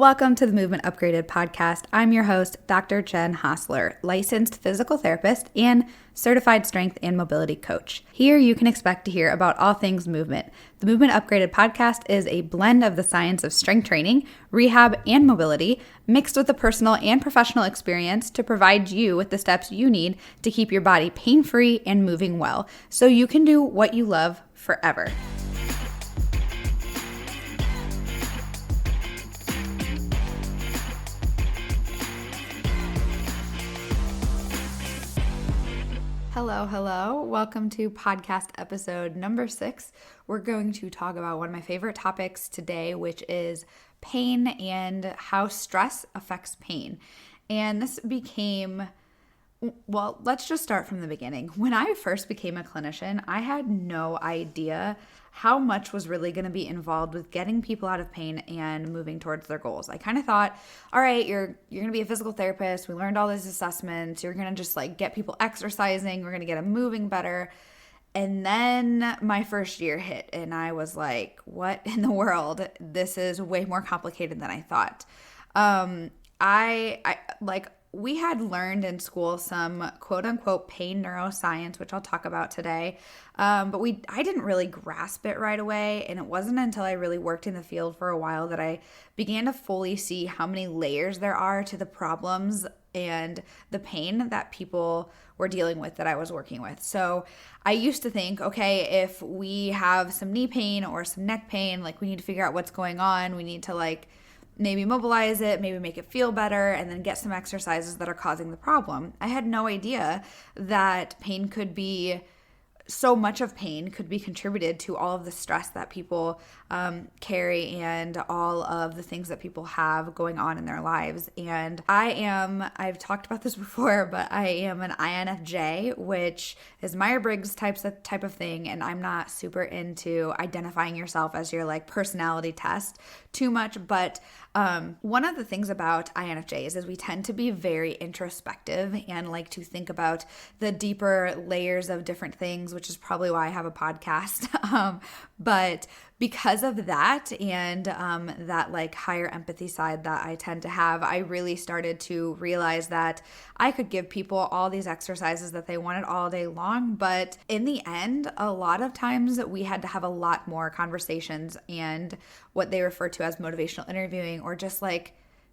welcome to the Movement Upgraded podcast. I'm your host, Dr. Jen Hosler, licensed physical therapist and certified strength and mobility coach. Here you can expect to hear about all things movement. The Movement Upgraded podcast is a blend of the science of strength training, rehab, and mobility, mixed with a personal and professional experience to provide you with the steps you need to keep your body pain-free and moving well, so you can do what you love forever. Hello. Welcome to podcast episode number 6. We're going to talk about one of my favorite topics today, which is pain and how stress affects pain. And this became, well, let's just start from the beginning. When I first became a clinician, I had no idea how much was really going to be involved with getting people out of pain and moving towards their goals. I kind of thought, all right, you're going to be a physical therapist. We learned all these assessments. You're going to just get people exercising. We're going to get them moving better. And then my first year hit and I was like, what in the world? This is way more complicated than I thought. We had learned in school some quote unquote pain neuroscience, which I'll talk about today. But I didn't really grasp it right away. And it wasn't until I really worked in the field for a while that I began to fully see how many layers there are to the problems and the pain that people were dealing with that I was working with. So I used to think, okay, if we have some knee pain or some neck pain, we need to figure out what's going on. We need to maybe mobilize it, maybe make it feel better, and then get some exercises that are causing the problem. I had no idea that so much of pain could be contributed to all of the stress that people carry and all of the things that people have going on in their lives. And I've talked about this before, but I am an INFJ, which is Myers-Briggs type of thing. And I'm not super into identifying yourself as your personality test too much. But one of the things about INFJs is we tend to be very introspective and like to think about the deeper layers of different things, which is probably why I have a podcast. But because of that and that higher empathy side that I tend to have, I really started to realize that I could give people all these exercises that they wanted all day long. But in the end, a lot of times we had to have a lot more conversations and what they refer to as motivational interviewing, or just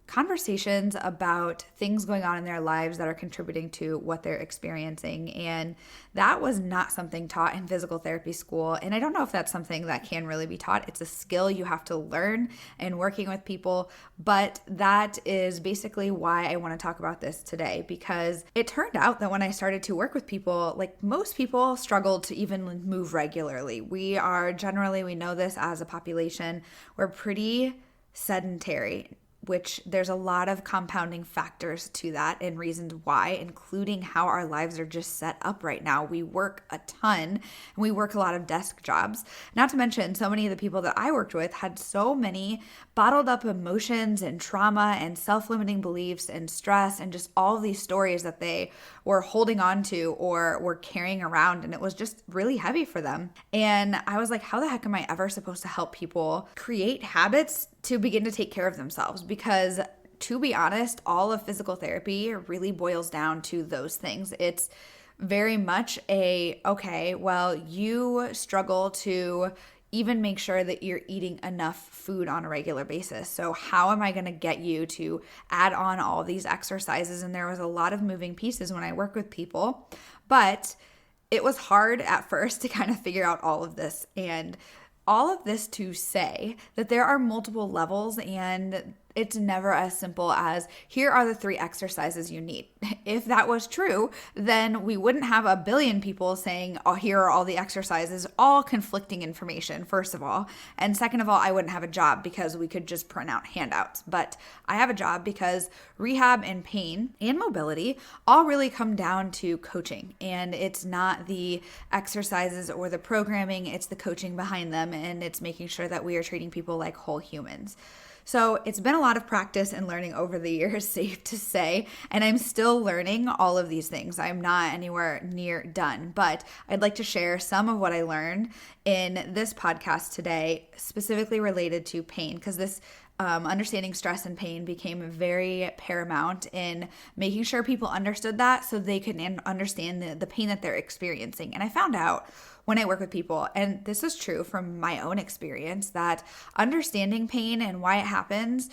conversations about things going on in their lives that are contributing to what they're experiencing. And that was not something taught in physical therapy school. And I don't know if that's something that can really be taught. It's a skill you have to learn in working with people. But that is basically why I want to talk about this today, because it turned out that when I started to work with people, most people struggled to even move regularly. We know this as a population, we're pretty sedentary, which there's a lot of compounding factors to that and reasons why, including how our lives are just set up right now. We work a ton and we work a lot of desk jobs. Not to mention, so many of the people that I worked with had so many bottled up emotions and trauma and self-limiting beliefs and stress and just all of these stories that they were holding on to or were carrying around. And it was just really heavy for them. And I was like, how the heck am I ever supposed to help people create habits to begin to take care of themselves? Because to be honest, all of physical therapy really boils down to those things. It's very much you struggle to even make sure that you're eating enough food on a regular basis. So how am I going to get you to add on all these exercises? And there was a lot of moving pieces when I work with people, but it was hard at first to kind of figure out all of this. And all of this to say that there are multiple levels and it's never as simple as here are the 3 exercises you need. If that was true, then we wouldn't have a billion people saying, oh, here are all the exercises, all conflicting information, first of all. And second of all, I wouldn't have a job because we could just print out handouts. But I have a job because rehab and pain and mobility all really come down to coaching. And it's not the exercises or the programming, it's the coaching behind them. And it's making sure that we are treating people like whole humans. So it's been a lot of practice and learning over the years, safe to say, and I'm still learning all of these things. I'm not anywhere near done, but I'd like to share some of what I learned in this podcast today, specifically related to pain, because this understanding stress and pain became very paramount in making sure people understood that so they could understand the pain that they're experiencing. And I found out when I work with people, and this is true from my own experience, that understanding pain and why it happens,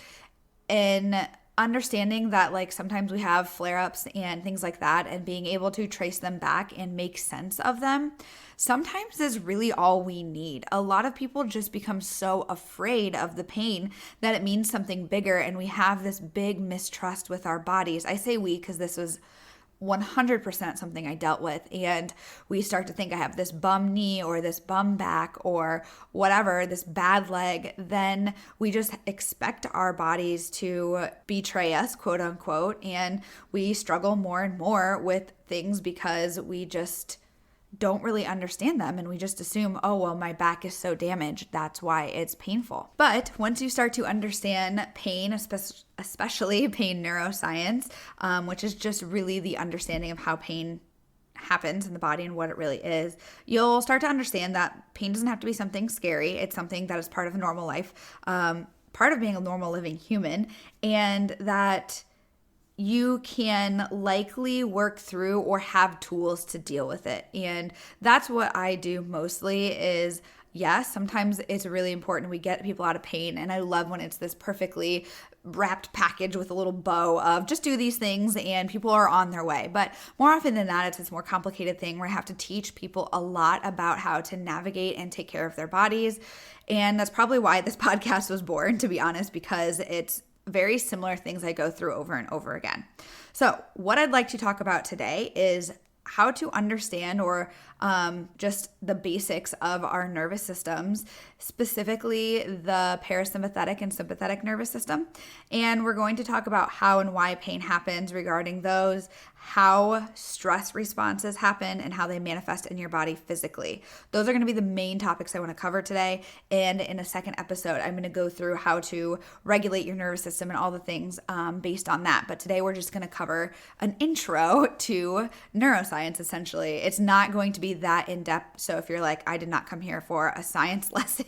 and understanding that like sometimes we have flare-ups and things like that, and being able to trace them back and make sense of them sometimes is really all we need. A lot of people just become so afraid of the pain that it means something bigger, and we have this big mistrust with our bodies. I say we because this was 100% something I dealt with, and we start to think I have this bum knee or this bum back or whatever, this bad leg, then we just expect our bodies to betray us, quote unquote, and we struggle more and more with things because we just don't really understand them, and we just assume, oh, well, my back is so damaged, that's why it's painful. But once you start to understand pain, especially pain neuroscience, which is just really the understanding of how pain happens in the body and what it really is, you'll start to understand that pain doesn't have to be something scary. It's something that is part of normal life, part of being a normal living human, and that you can likely work through or have tools to deal with it. And that's what I do mostly is, yes, sometimes it's really important we get people out of pain. And I love when it's this perfectly wrapped package with a little bow of just do these things and people are on their way. But more often than that, it's this more complicated thing where I have to teach people a lot about how to navigate and take care of their bodies. And that's probably why this podcast was born, to be honest, because it's very similar things I go through over and over again. So what I'd like to talk about today is how to understand or just the basics of our nervous systems, specifically the parasympathetic and sympathetic nervous system. And we're going to talk about how and why pain happens regarding those, how stress responses happen, and how they manifest in your body physically. Those are going to be the main topics I want to cover today. And in a second episode, I'm going to go through how to regulate your nervous system and all the things based on that. But today we're just going to cover an intro to neuroscience, essentially. It's not going to be that in-depth. So if you're like, I did not come here for a science lesson,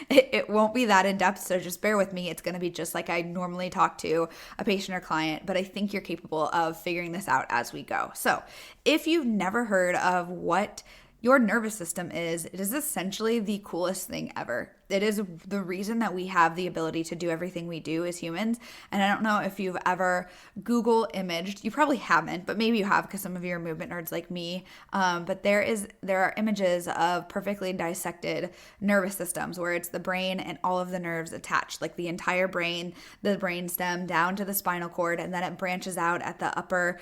it won't be that in-depth. So just bear with me. It's going to be just like I normally talk to a patient or client, but I think you're capable of figuring this out as we go. So if you've never heard of what your nervous system is, it is essentially the coolest thing ever. It is the reason that we have the ability to do everything we do as humans. And I don't know if you've ever Google imaged, you probably haven't, but maybe you have because some of you are movement nerds like me. But there are images of perfectly dissected nervous systems where it's the brain and all of the nerves attached, like the entire brain, the brain stem down to the spinal cord, and then it branches out at the upper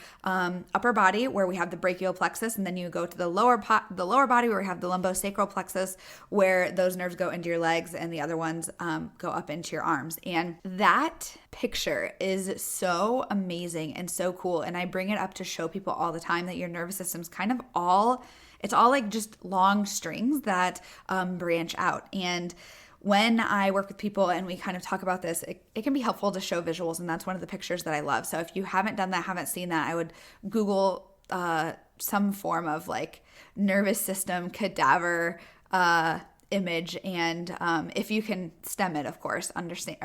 body where we have the brachial plexus, and then you go to the lower body where we have the lumbosacral plexus, where those nerves go into your legs and the other ones go up into your arms. And that picture is so amazing and so cool. And I bring it up to show people all the time that your nervous system's kind of it's all like just long strings that branch out. And when I work with people and we kind of talk about this, it can be helpful to show visuals. And that's one of the pictures that I love. So if you haven't done that, haven't seen that, I would Google some form of like nervous system cadaver image, and if you can stomach it, of course, understand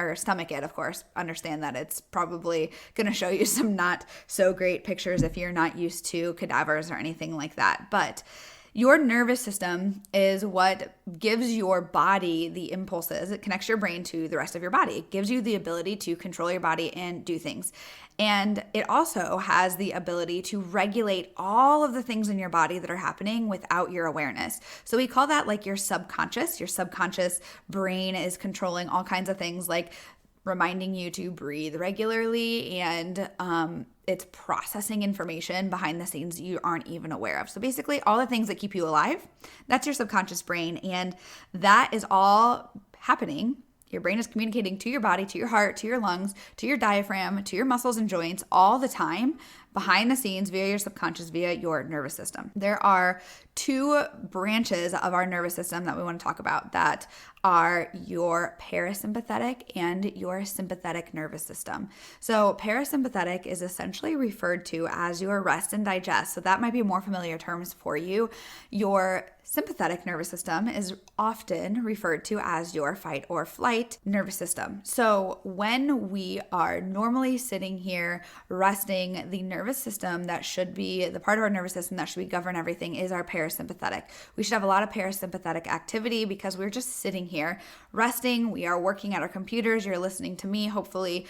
that it's probably going to show you some not so great pictures if you're not used to cadavers or anything like that. But your nervous system is what gives your body the impulses. It connects your brain to the rest of your body. It gives you the ability to control your body and do things. And it also has the ability to regulate all of the things in your body that are happening without your awareness. So we call that like your subconscious. Your subconscious brain is controlling all kinds of things like reminding you to breathe regularly, and it's processing information behind the scenes you aren't even aware of. So basically all the things that keep you alive, that's your subconscious brain. And that is all happening. Your brain is communicating to your body, to your heart, to your lungs, to your diaphragm, to your muscles and joints all the time behind the scenes via your subconscious, via your nervous system. There are two branches of our nervous system that we want to talk about that are your parasympathetic and your sympathetic nervous system. So parasympathetic is essentially referred to as your rest and digest. So that might be more familiar terms for you. Your sympathetic nervous system is often referred to as your fight or flight nervous system. So when we are normally sitting here resting, the nervous system that should be, the part of our nervous system that should be govern everything is our parasympathetic. We should have a lot of parasympathetic activity because we're just sitting here resting. We are working at our computers. You're listening to me, hopefully.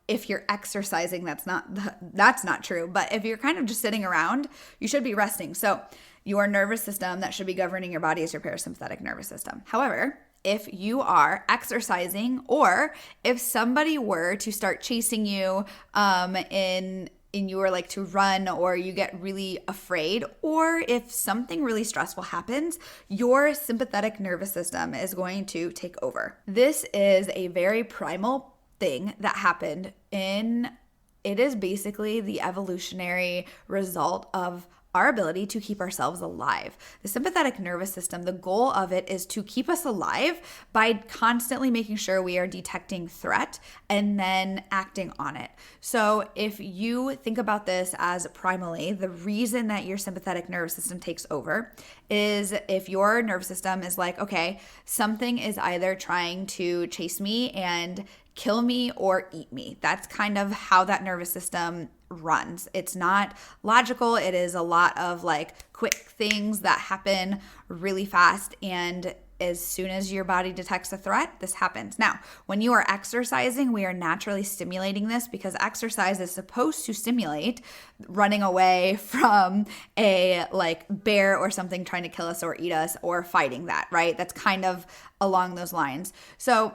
If you're exercising, that's not true. But if you're kind of just sitting around, you should be resting. So your nervous system that should be governing your body is your parasympathetic nervous system. However, if you are exercising, or if somebody were to start chasing you and you were like to run, or you get really afraid, or if something really stressful happens, your sympathetic nervous system is going to take over. This is a very primal thing that happened it is basically the evolutionary result of our ability to keep ourselves alive. The sympathetic nervous system, the goal of it is to keep us alive by constantly making sure we are detecting threat and then acting on it. So if you think about this as primally, the reason that your sympathetic nervous system takes over is if your nervous system is like, okay, something is either trying to chase me and kill me or eat me. That's kind of how that nervous system runs. It's not logical. It is a lot of like quick things that happen really fast, and as soon as your body detects a threat, this happens. Now, when you are exercising, we are naturally stimulating this because exercise is supposed to stimulate running away from a like bear or something trying to kill us or eat us, or fighting that, right? That's kind of along those lines. So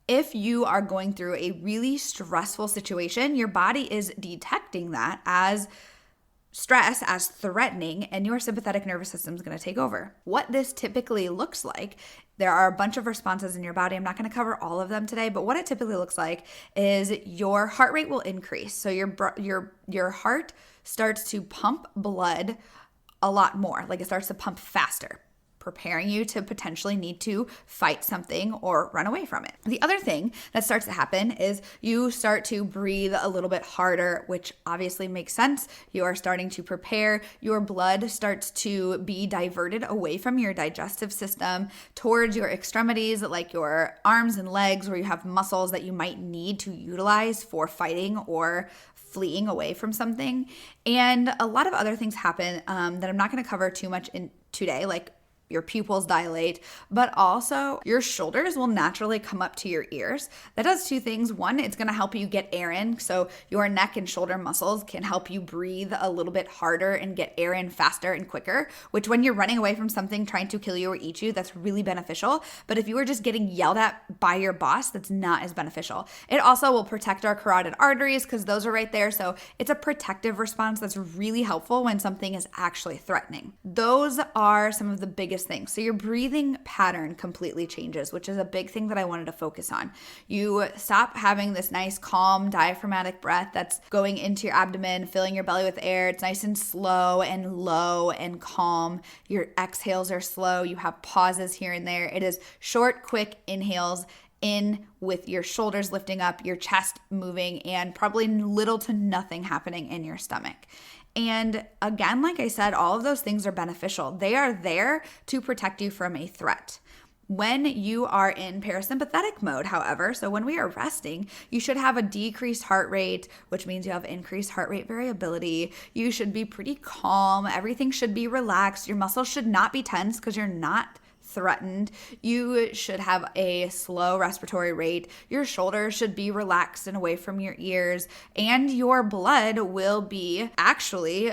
if you are going through a really stressful situation, your body is detecting that as stress, as threatening, and your sympathetic nervous system is going to take over. What this typically looks like, there are a bunch of responses in your body. I'm not going to cover all of them today, but what it typically looks like is your heart rate will increase. So your heart starts to pump blood a lot more, like it starts to pump faster, preparing you to potentially need to fight something or run away from it. The other thing that starts to happen is you start to breathe a little bit harder, which obviously makes sense. You are starting to prepare. Your blood starts to be diverted away from your digestive system towards your extremities, like your arms and legs, where you have muscles that you might need to utilize for fighting or fleeing away from something. And a lot of other things happen that I'm not going to cover too much in today, like your pupils dilate, but also your shoulders will naturally come up to your ears. That does two things. One, it's going to help you get air in. So your neck and shoulder muscles can help you breathe a little bit harder and get air in faster and quicker, which when you're running away from something trying to kill you or eat you, that's really beneficial. But if you were just getting yelled at by your boss, that's not as beneficial. It also will protect our carotid arteries because those are right there. So it's a protective response that's really helpful when something is actually threatening. Those are some of the biggest things. So your breathing pattern completely changes, which is a big thing that I wanted to focus on. You stop having this nice, calm, diaphragmatic breath that's going into your abdomen, filling your belly with air. It's nice and slow and low and calm. Your exhales are slow. You have pauses here and there. It is short, quick inhales in with your shoulders lifting up, your chest moving, and probably little to nothing happening in your stomach. And again, like I said, all of those things are beneficial. They are there to protect you from a threat. When you are in parasympathetic mode, however, so when we are resting, you should have a decreased heart rate, which means you have increased heart rate variability. You should be pretty calm. Everything should be relaxed. Your muscles should not be tense because you're not threatened. You should have a slow respiratory rate. Your shoulders should be relaxed and away from your ears, and your blood will be actually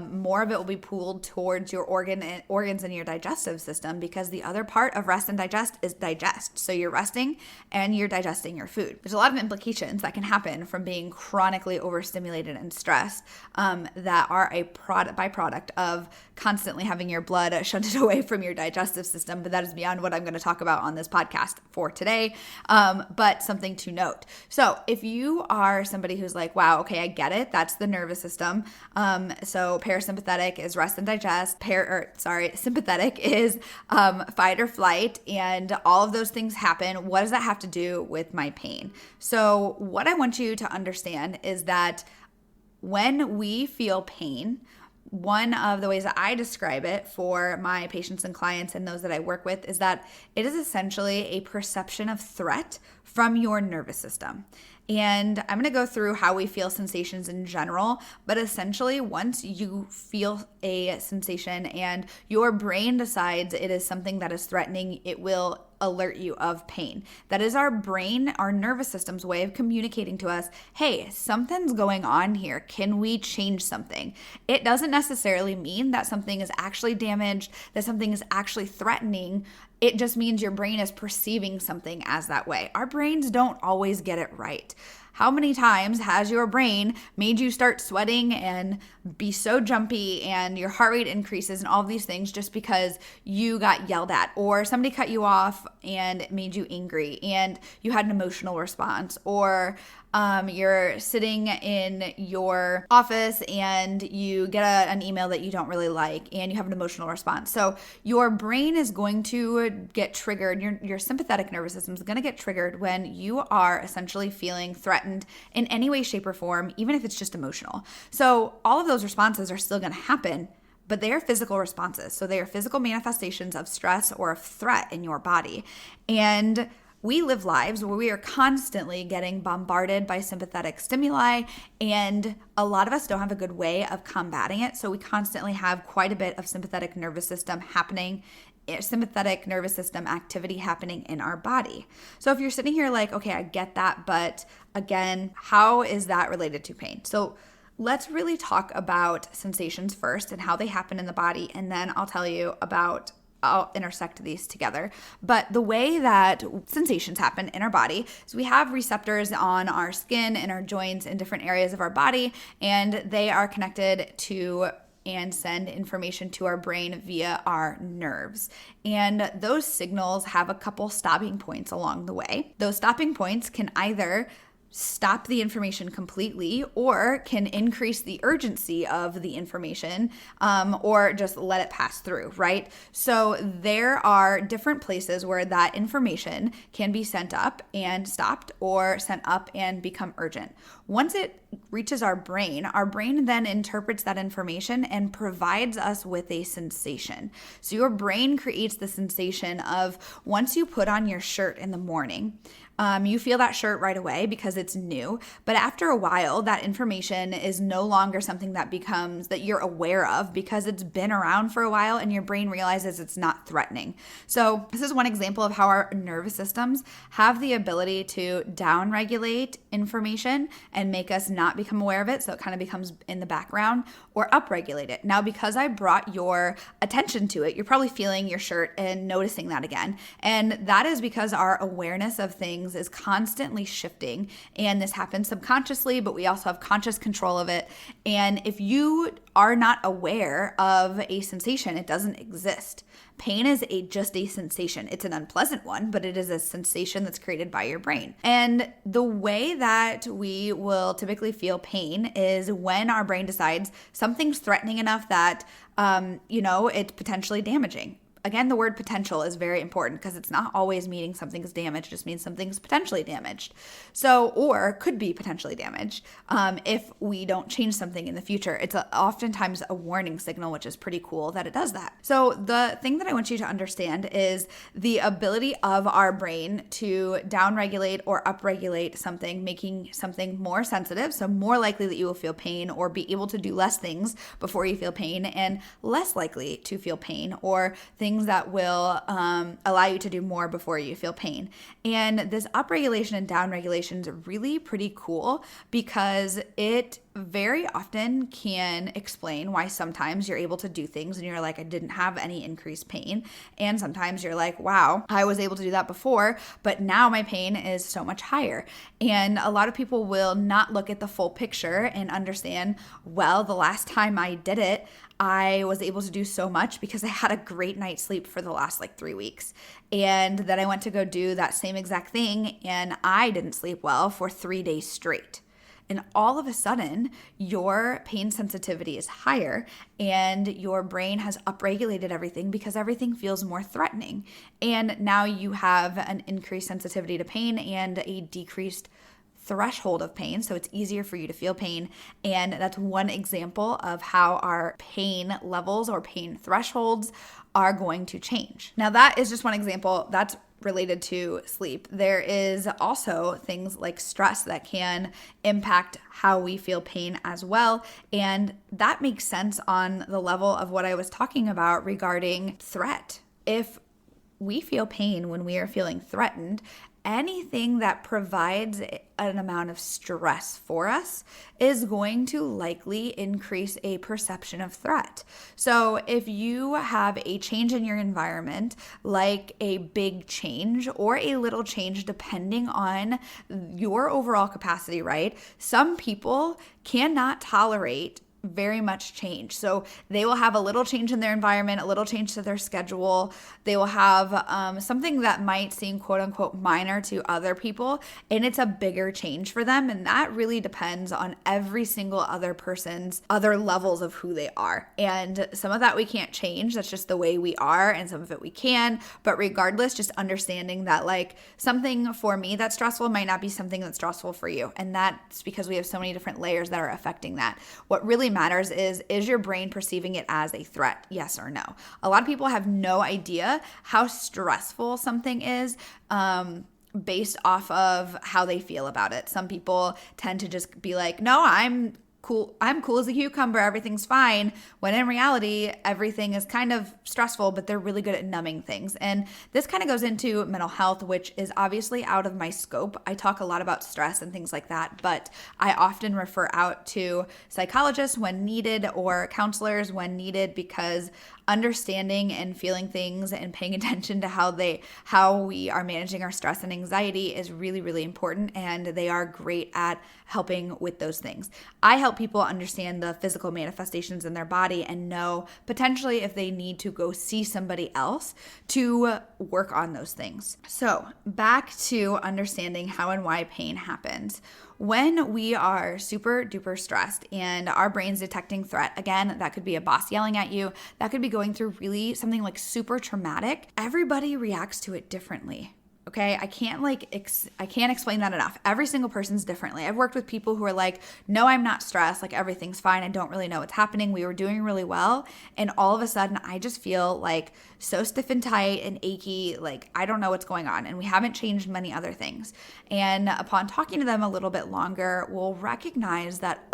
more of it will be pooled towards your organs in your digestive system, because the other part of rest and digest is digest. So you're resting and you're digesting your food. There's a lot of implications that can happen from being chronically overstimulated and stressed that are a byproduct of constantly having your blood shunted away from your digestive system, but that is beyond what I'm going to talk about on this podcast for today. But something to note. So if you are somebody who's like, wow, okay, I get it. That's the nervous system. So parasympathetic is rest and digest. Sympathetic is fight or flight, and all of those things happen. What does that have to do with my pain? So what I want you to understand is that when we feel pain, one of the ways that I describe it for my patients and clients and those that I work with is that it is essentially a perception of threat from your nervous system. And I'm going to go through how we feel sensations in general, but essentially once you feel a sensation and your brain decides it is something that is threatening, it will alert you of pain. That is our brain, our nervous system's way of communicating to us, hey, something's going on here. Can we change something? It doesn't necessarily mean that something is actually damaged, that something is actually threatening. It just means your brain is perceiving something as that way. Our brains don't always get it right. How many times has your brain made you start sweating and be so jumpy and your heart rate increases and all of these things just because you got yelled at or somebody cut you off and it made you angry and you had an emotional response, or you're sitting in your office and you get an email that you don't really like and you have an emotional response. So your brain is going to get triggered. Your sympathetic nervous system is going to get triggered when you are essentially feeling threatened in any way, shape, or form, even if it's just emotional. So all of those responses are still going to happen, but they are physical responses. So they are physical manifestations of stress or of threat in your body. And we live lives where we are constantly getting bombarded by sympathetic stimuli, and a lot of us don't have a good way of combating it. So we constantly have quite a bit of sympathetic nervous system activity happening in our body. So if you're sitting here like, okay, I get that, but again, how is that related to pain? So let's really talk about sensations first and how they happen in the body, and then I'll intersect these together. But the way that sensations happen in our body is we have receptors on our skin and our joints in different areas of our body, and they are connected to and send information to our brain via our nerves. And those signals have a couple stopping points along the way. Those stopping points can either stop the information completely or can increase the urgency of the information, or just let it pass through, right? So there are different places where that information can be sent up and stopped, or sent up and become urgent. Once it reaches our brain then interprets that information and provides us with a sensation. So your brain creates the sensation of, once you put on your shirt in the morning, you feel that shirt right away because it's new. But after a while, that information is no longer something that you're aware of because it's been around for a while and your brain realizes it's not threatening. So this is one example of how our nervous systems have the ability to downregulate information and make us not become aware of it, so it kind of becomes in the background, or upregulate it. Now, because I brought your attention to it, you're probably feeling your shirt and noticing that again. And that is because our awareness of things is constantly shifting, and this happens subconsciously, but we also have conscious control of it. And if you are not aware of a sensation, it doesn't exist. Pain is just a sensation. It's an unpleasant one, but it is a sensation that's created by your brain. And the way that we will typically feel pain is when our brain decides something's threatening enough that, it's potentially damaging. Again, the word potential is very important because it's not always meaning something's damaged. It just means something's potentially damaged. So, or could be potentially damaged if we don't change something in the future. It's oftentimes a warning signal, which is pretty cool that it does that. So the thing that I want you to understand is the ability of our brain to downregulate or upregulate something, making something more sensitive, so more likely that you will feel pain or be able to do less things before you feel pain, and less likely to feel pain, or things that will allow you to do more before you feel pain. And this upregulation and downregulation is really pretty cool because it very often can explain why sometimes you're able to do things and you're like, I didn't have any increased pain. And sometimes you're like, wow, I was able to do that before, but now my pain is so much higher. And a lot of people will not look at the full picture and understand, well, the last time I did it, I was able to do so much because I had a great night's sleep for the last 3 weeks. And then I went to go do that same exact thing and I didn't sleep well for 3 days straight. And all of a sudden, your pain sensitivity is higher and your brain has upregulated everything because everything feels more threatening. And now you have an increased sensitivity to pain and a decreased threshold of pain, so it's easier for you to feel pain. And that's one example of how our pain levels or pain thresholds are going to change. Now, that is just one example that's related to sleep. There is also things like stress that can impact how we feel pain as well. And that makes sense on the level of what I was talking about regarding threat. If we feel pain when we are feeling threatened, anything that provides an amount of stress for us is going to likely increase a perception of threat. So if you have a change in your environment, like a big change or a little change depending on your overall capacity, right? Some people cannot tolerate very much change. So they will have a little change in their environment, a little change to their schedule. They will have something that might seem quote unquote minor to other people, and it's a bigger change for them. And that really depends on every single other person's other levels of who they are. And some of that we can't change. That's just the way we are. And some of it we can. But regardless, just understanding that something for me that's stressful might not be something that's stressful for you. And that's because we have so many different layers that are affecting that. What really matters is your brain perceiving it as a threat, yes or no? A lot of people have no idea how stressful something is based off of how they feel about it. Some people tend to just be like, no, I'm cool as a cucumber, everything's fine, when in reality everything is kind of stressful, but they're really good at numbing things. And this kind of goes into mental health, which is obviously out of my scope. I talk a lot about stress and things like that, but I often refer out to psychologists when needed or counselors when needed, because understanding and feeling things and paying attention to how we are managing our stress and anxiety is really, really important, and they are great at helping with those things. I help people understand the physical manifestations in their body and know potentially if they need to go see somebody else to work on those things. So back to understanding how and why pain happens. When we are super duper stressed and our brain's detecting threat, again, that could be a boss yelling at you, that could be going through really something like super traumatic, everybody reacts to it differently. Okay, I can't explain that enough. Every single person's differently. I've worked with people who are like, no, I'm not stressed. Everything's fine. I don't really know what's happening. We were doing really well. And all of a sudden I just feel so stiff and tight and achy. I don't know what's going on. And we haven't changed many other things. And upon talking to them a little bit longer, we'll recognize that,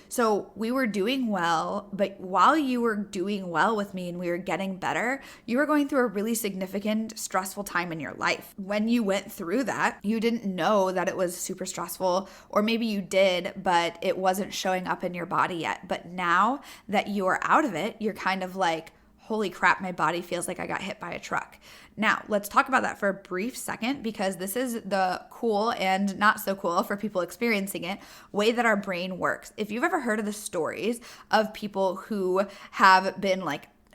so we were doing well, but while you were doing well with me and we were getting better, you were going through a really significant, stressful time in your life. When you went through that, you didn't know that it was super stressful, or maybe you did, but it wasn't showing up in your body yet. But now that you are out of it, you're kind of like, holy crap, my body feels like I got hit by a truck. Now, let's talk about that for a brief second, because this is the cool and not so cool for people experiencing it way that our brain works. If you've ever heard of the stories of people who have been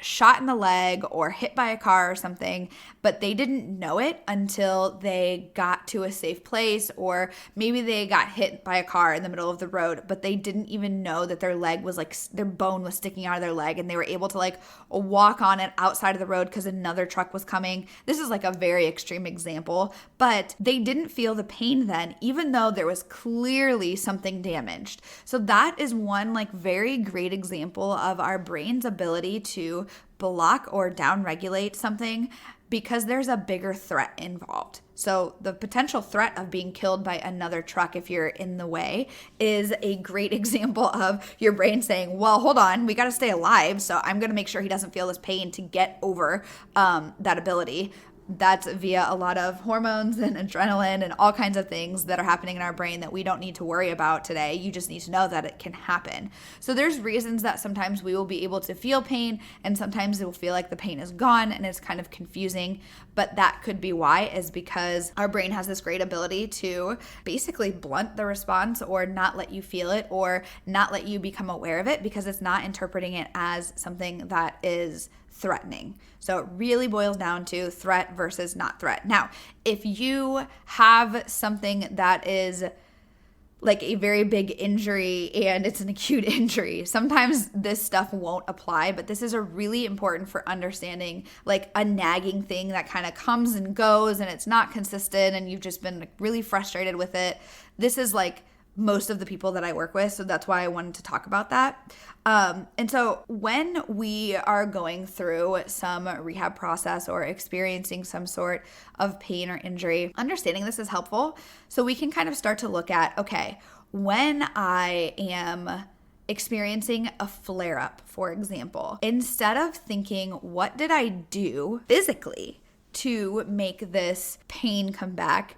shot in the leg or hit by a car or something, but they didn't know it until they got to a safe place, or maybe they got hit by a car in the middle of the road, but they didn't even know that their leg was their bone was sticking out of their leg, and they were able to walk on it outside of the road because another truck was coming. This is a very extreme example, but they didn't feel the pain then, even though there was clearly something damaged. So that is one very great example of our brain's ability to block or downregulate something because there's a bigger threat involved. So the potential threat of being killed by another truck if you're in the way is a great example of your brain saying, well, hold on, we got to stay alive, so I'm going to make sure he doesn't feel this pain to get over that ability. that's via a lot of hormones and adrenaline and all kinds of things that are happening in our brain that we don't need to worry about today. You just need to know that it can happen. So there's reasons that sometimes we will be able to feel pain, and sometimes it will feel like the pain is gone and it's kind of confusing. But that could be why, is because our brain has this great ability to basically blunt the response or not let you feel it or not let you become aware of it, because it's not interpreting it as something that is threatening. So it really boils down to threat versus not threat. Now, if you have something that is like a very big injury and it's an acute injury, sometimes this stuff won't apply, but this is a really important for understanding like a nagging thing that kind of comes and goes and it's not consistent and you've just been like really frustrated with it. This is like most of the people that I work with. So that's why I wanted to talk about that. And so when we are going through some rehab process or experiencing some sort of pain or injury, understanding this is helpful. So we can kind of start to look at, okay, when I am experiencing a flare-up, for example, instead of thinking, what did I do physically to make this pain come back,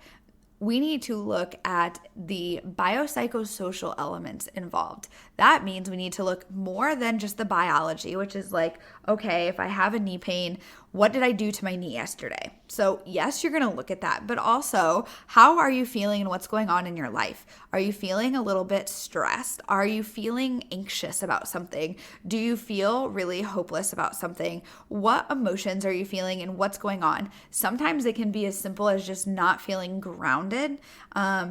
we need to look at the biopsychosocial elements involved. That means we need to look more than just the biology, which is like, okay, if I have a knee pain, what did I do to my knee yesterday? So yes, you're going to look at that, but also how are you feeling and what's going on in your life? Are you feeling a little bit stressed? Are you feeling anxious about something? Do you feel really hopeless about something? What emotions are you feeling and what's going on? Sometimes it can be as simple as just not feeling grounded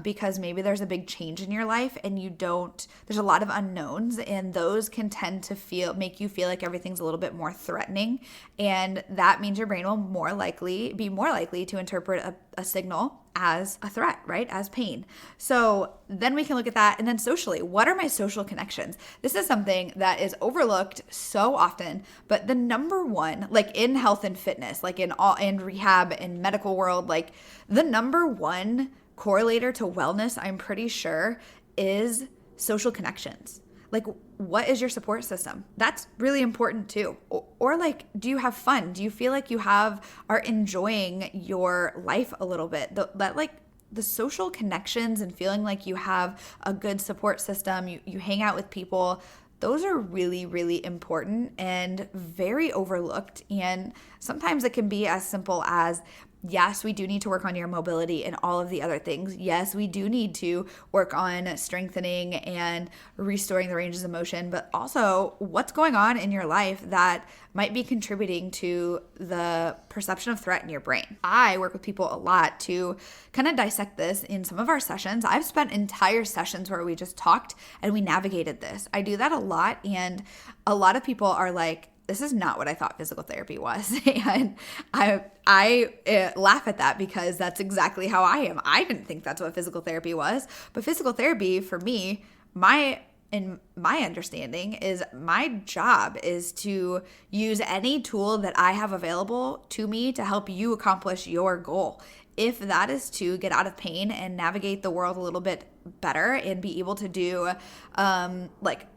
because maybe there's a big change in your life and there's a lot of unknowns, and those can tend to make you feel like everything's a little bit more threatening. And that means your brain will be more likely to interpret a signal as a threat, right? As pain. So then we can look at that. And then socially, what are my social connections? This is something that is overlooked so often, but the number one, like in health and fitness, like in rehab and medical world, like the number one correlator to wellness, I'm pretty sure, is social connections. Like, what is your support system? That's really important too. Or like, do you have fun? Do you feel like you are enjoying your life a little bit? That like the social connections and feeling like you have a good support system, you hang out with people, those are really, really important and very overlooked. And sometimes it can be as simple as, yes, we do need to work on your mobility and all of the other things. Yes, we do need to work on strengthening and restoring the ranges of motion, but also what's going on in your life that might be contributing to the perception of threat in your brain. I work with people a lot to kind of dissect this in some of our sessions. I've spent entire sessions where we just talked and we navigated this. I do that a lot, and a lot of people are like, this is not what I thought physical therapy was. And I laugh at that because that's exactly how I am. I didn't think that's what physical therapy was. But physical therapy, for me, in my understanding, is my job is to use any tool that I have available to me to help you accomplish your goal. If that is to get out of pain and navigate the world a little bit better and be able to do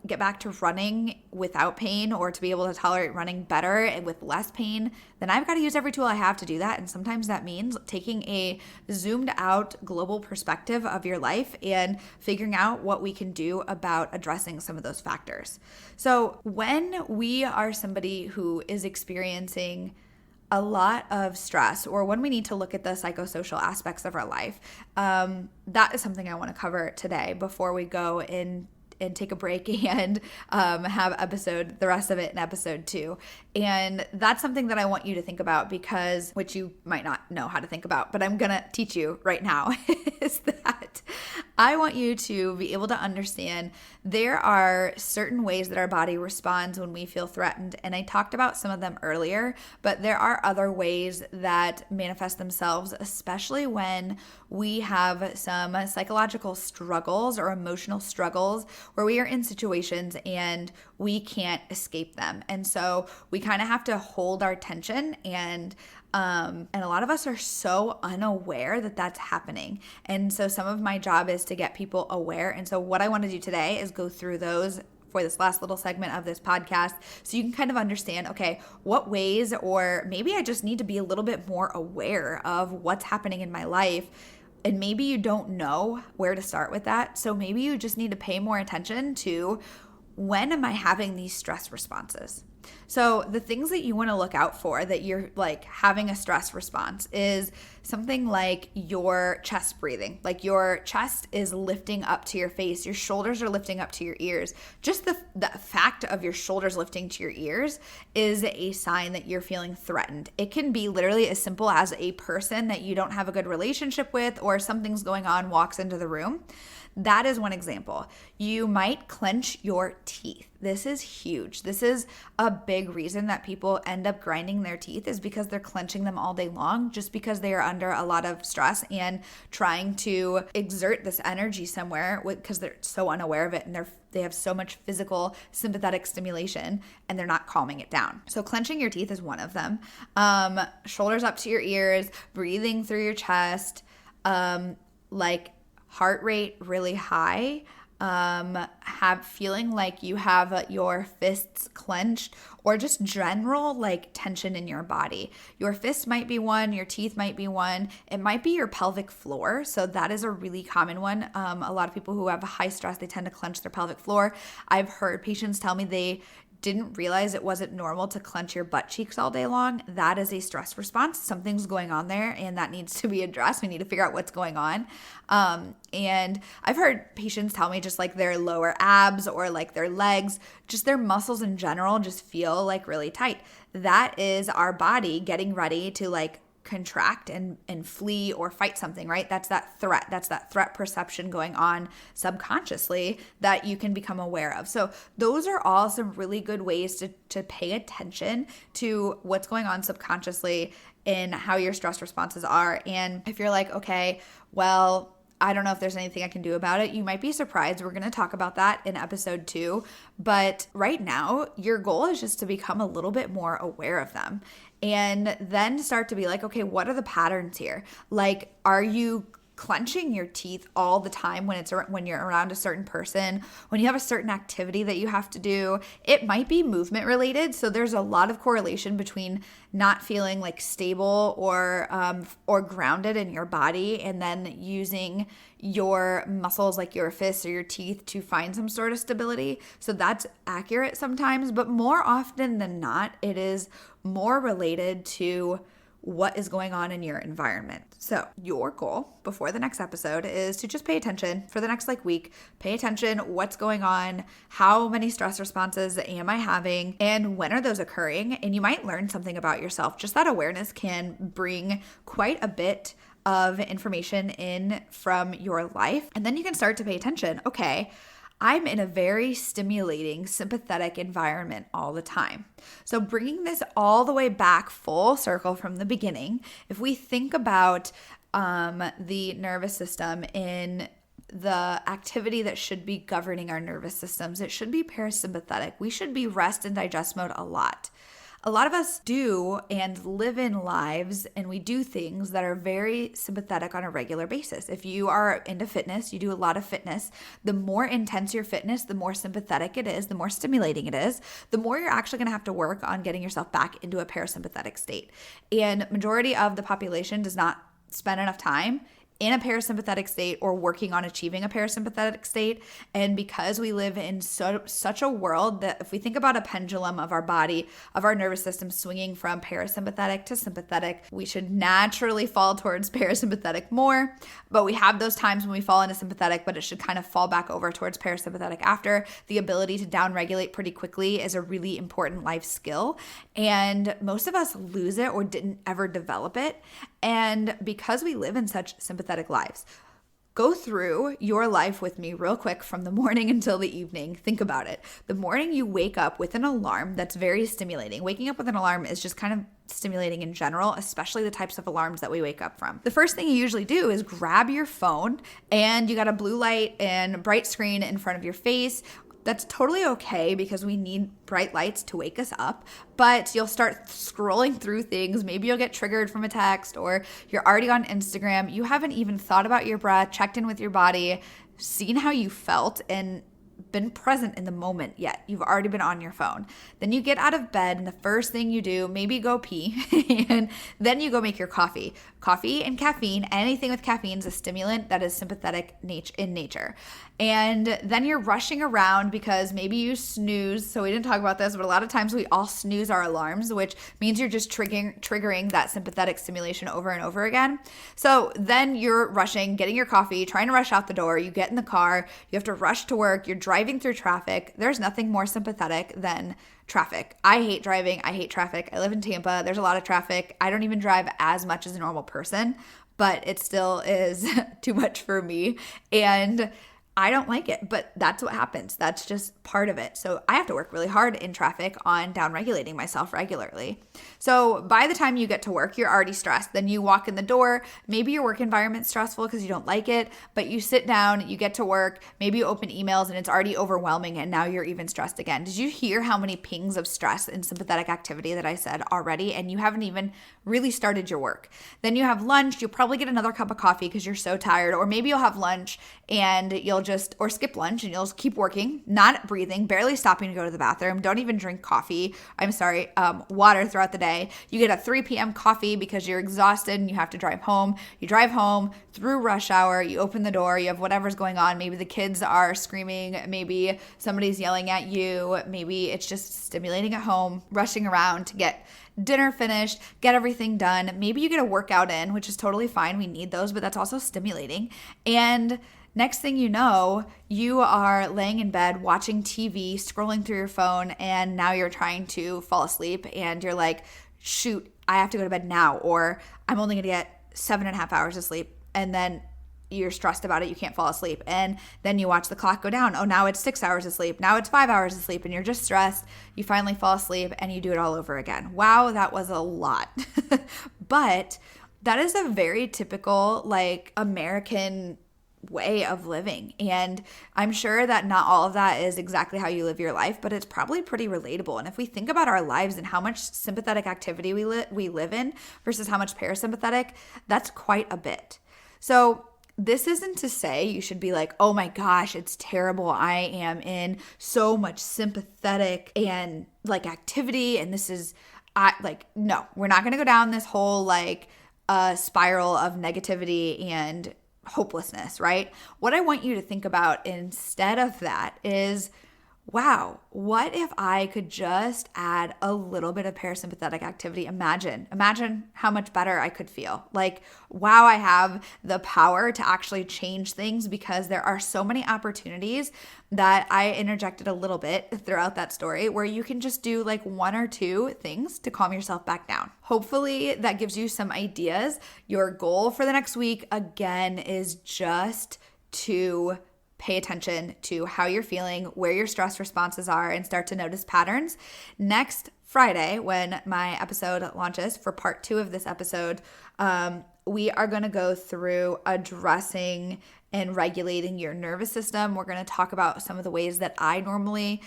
get back to running without pain, or to be able to tolerate running better and with less pain, then I've got to use every tool I have to do that. And sometimes that means taking a zoomed out global perspective of your life and figuring out what we can do about addressing some of those factors. So when we are somebody who is experiencing a lot of stress, or when we need to look at the psychosocial aspects of our life, that is something I want to cover today before we go in and take a break and have the rest of it in episode 2. And that's something that I want you to think about, because, which you might not know how to think about, but I'm going to teach you right now, is that I want you to be able to understand there are certain ways that our body responds when we feel threatened. And I talked about some of them earlier, but there are other ways that manifest themselves, especially when we have some psychological struggles or emotional struggles where we are in situations and we can't escape them. And so we kind of have to hold our tension, and a lot of us are so unaware that that's happening. And so some of my job is to get people aware. And so what I want to do today is go through those for this last little segment of this podcast so you can kind of understand, okay, what ways, or maybe I just need to be a little bit more aware of what's happening in my life. And maybe you don't know where to start with that. So maybe you just need to pay more attention to, when am I having these stress responses? So the things that you want to look out for that you're like having a stress response is something like your chest breathing, like your chest is lifting up to your face, your shoulders are lifting up to your ears. Just the fact of your shoulders lifting to your ears is a sign that you're feeling threatened. It can be literally as simple as a person that you don't have a good relationship with or something's going on walks into the room. That is one example. You might clench your teeth. This is huge. This is a big reason that people end up grinding their teeth, is because they're clenching them all day long, just because they are under a lot of stress and trying to exert this energy somewhere because they're so unaware of it, and they have so much physical sympathetic stimulation and they're not calming it down. So clenching your teeth is one of them. Shoulders up to your ears, breathing through your chest, like heart rate really high, feeling like you have your fists clenched, or just general like tension in your body. Your fist might be one, your teeth might be one, it might be your pelvic floor. So that is a really common one. A lot of people who have high stress, they tend to clench their pelvic floor. I've heard patients tell me they didn't realize it wasn't normal to clench your butt cheeks all day long. That is a stress response. Something's going on there and that needs to be addressed. We need to figure out what's going on. And I've heard patients tell me just like their lower abs or like their legs, just their muscles in general just feel like really tight. That is our body getting ready to like contract and flee or fight something, right? That's that threat. That's that threat perception going on subconsciously that you can become aware of. So those are all some really good ways to pay attention to what's going on subconsciously and how your stress responses are. And if you're like, okay, well, I don't know if there's anything I can do about it, you might be surprised. We're going to talk about that in episode 2. But right now, your goal is just to become a little bit more aware of them. And then start to be like, okay, what are the patterns here? Like, are you clenching your teeth all the time when you're around a certain person, when you have a certain activity that you have to do? It might be movement related. So there's a lot of correlation between not feeling like stable or grounded in your body, and then using your muscles like your fists or your teeth to find some sort of stability. So that's accurate sometimes, but more often than not, it is more related to what is going on in your environment. So your goal before the next episode is to just pay attention for the next week. Pay attention, what's going on, how many stress responses am I having, and when are those occurring? And you might learn something about yourself. Just that awareness can bring quite a bit of information in from your life. And then you can start to pay attention. Okay, I'm in a very stimulating, sympathetic environment all the time. So bringing this all the way back full circle from the beginning, if we think about the nervous system in the activity that should be governing our nervous systems, it should be parasympathetic. We should be rest and digest mode a lot. A lot of us do and live in lives and we do things that are very sympathetic on a regular basis. If you are into fitness, you do a lot of fitness, the more intense your fitness, the more sympathetic it is, the more stimulating it is, the more you're actually going to have to work on getting yourself back into a parasympathetic state. And majority of the population does not spend enough time in a parasympathetic state or working on achieving a parasympathetic state. And because we live in such a world that if we think about a pendulum of our body, of our nervous system swinging from parasympathetic to sympathetic, we should naturally fall towards parasympathetic more. But we have those times when we fall into sympathetic, but it should kind of fall back over towards parasympathetic after. The ability to downregulate pretty quickly is a really important life skill. And most of us lose it or didn't ever develop it. And because we live in such sympathetic lives, go through your life with me real quick from the morning until the evening. Think about it. The morning you wake up with an alarm that's very stimulating. Waking up with an alarm is just kind of stimulating in general, especially the types of alarms that we wake up from. The first thing you usually do is grab your phone and you got a blue light and bright screen in front of your face. That's totally okay because we need bright lights to wake us up, but you'll start scrolling through things. Maybe you'll get triggered from a text or you're already on Instagram. You haven't even thought about your breath, checked in with your body, seen how you felt, and been present in the moment yet. You've already been on your phone. Then you get out of bed and the first thing you do, maybe go pee, and then you go make your coffee. Coffee and caffeine, anything with caffeine is a stimulant that is sympathetic in nature. And then you're rushing around because maybe you snooze. So we didn't talk about this, but a lot of times we all snooze our alarms, which means you're just triggering that sympathetic stimulation over and over again. So then you're rushing, getting your coffee, trying to rush out the door. You get in the car, you have to rush to work, you're driving through traffic. There's nothing more sympathetic than traffic. I hate driving. I hate traffic. I live in Tampa. There's a lot of traffic. I don't even drive as much as a normal person, but it still is too much for me. And I don't like it, but that's what happens. That's just part of it. So I have to work really hard in traffic on down-regulating myself regularly. So by the time you get to work, you're already stressed. Then you walk in the door. Maybe your work environment's stressful because you don't like it, but you sit down, you get to work, maybe you open emails and it's already overwhelming and now you're even stressed again. Did you hear how many pings of stress and sympathetic activity that I said already? And you haven't even really started your work. Then you have lunch. You'll probably get another cup of coffee because you're so tired, or maybe you'll have lunch and or skip lunch and you'll just keep working, not breathing, barely stopping to go to the bathroom. Don't even drink water throughout the day. You get a 3 p.m. coffee because you're exhausted and you have to drive home. You drive home through rush hour. You open the door. You have whatever's going on. Maybe the kids are screaming. Maybe somebody's yelling at you. Maybe it's just stimulating at home, rushing around to get dinner finished, get everything done. Maybe you get a workout in, which is totally fine. We need those, but that's also stimulating. And next thing you know, you are laying in bed watching TV, scrolling through your phone, and now you're trying to fall asleep and you're like, shoot, I have to go to bed now, or I'm only going to get 7.5 hours of sleep. And then you're stressed about it. You can't fall asleep. And then you watch the clock go down. Oh, now it's 6 hours of sleep. Now it's 5 hours of sleep. And you're just stressed. You finally fall asleep and you do it all over again. Wow, that was a lot. But that is a very typical, American way of living. And I'm sure that not all of that is exactly how you live your life, but it's probably pretty relatable. And if we think about our lives and how much sympathetic activity we live in versus how much parasympathetic, that's quite a bit. So this isn't to say you should be like, oh my gosh, it's terrible. I am in so much sympathetic and activity. And this is no, we're not going to go down this whole spiral of negativity and hopelessness, right? What I want you to think about instead of that is, wow, what if I could just add a little bit of parasympathetic activity? Imagine how much better I could feel. Wow, I have the power to actually change things because there are so many opportunities that I interjected a little bit throughout that story where you can just do 1 or 2 things to calm yourself back down. Hopefully that gives you some ideas. Your goal for the next week, again, is just to pay attention to how you're feeling, where your stress responses are, and start to notice patterns. Next Friday, when my episode launches for part 2 of this episode, we are going to go through addressing and regulating your nervous system. We're going to talk about some of the ways that I normally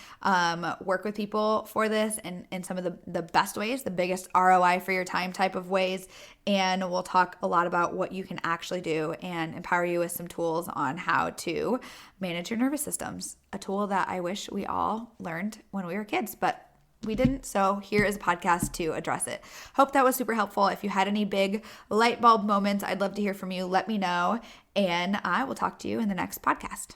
work with people for this and some of the best ways, the biggest ROI for your time type of ways. And we'll talk a lot about what you can actually do and empower you with some tools on how to manage your nervous systems, a tool that I wish we all learned when we were kids, but we didn't, so here is a podcast to address it. Hope that was super helpful. If you had any big light bulb moments, I'd love to hear from you. Let me know, and I will talk to you in the next podcast.